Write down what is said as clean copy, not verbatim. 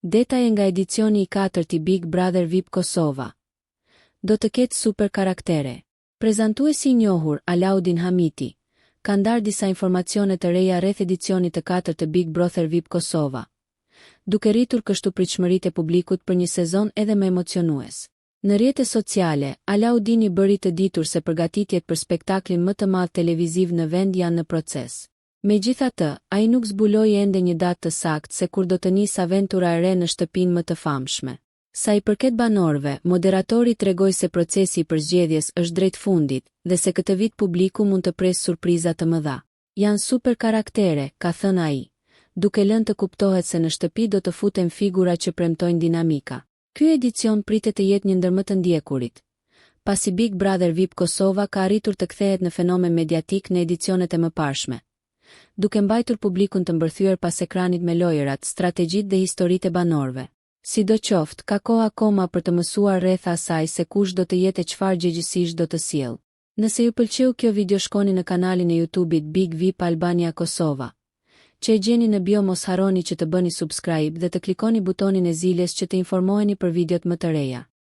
Detaje nga edicioni i 4 i Big Brother VIP Kosova. Do të ketë super karaktere. Prezantuesi i njohur, Alaudin Hamiti, ka ndarë disa informacione të reja rreth edicionit të 4 të Big Brother VIP Kosova, duke rritur kështu pritshmëritë e publikut për një sezon edhe më emocionues. Në rrjetet sociale, Alaudini bëri të ditur se përgatitjet për spektaklin më të madh televiziv në vend janë në proces. Megjithatë, ai nuk zbuloi ende një datë të saktë se kur do të nisë aventura e re në shtëpinë më të famshme. Sa i përket banorëve, moderatori tregoi se procesi i përzgjedhjes është drejt fundit dhe se këtë vit publiku mund të presë surpriza të mëdha. Janë super karaktere, ka thënë ai, duke lënë të kuptohet se në shtëpi do të futen figura që premtojnë dinamika. Ky edicion pritet të jetë një ndër më të ndjekurit, pasi Big Brother VIP Kosova ka arritur të kthehet në fenomen mediatik në edicionet e mëparshme, duke mbajtur publikun të mbërthyer pas ekranit me lojërat, strategjitë dhe historitë e banorëve. Sidoqoftë, ka kohë akoma për të mësuar rreth asaj se kush do të jetë e çfarë gjëgjësish do të sjellë. Nëse ju pëlqeu kjo video, shkoni në kanalin e YouTube-it Big VIP Albania Kosova, që e gjeni në bio. Mos harroni që të bëni subscribe dhe të klikoni butonin e ziljes që të informoheni për videot më të reja.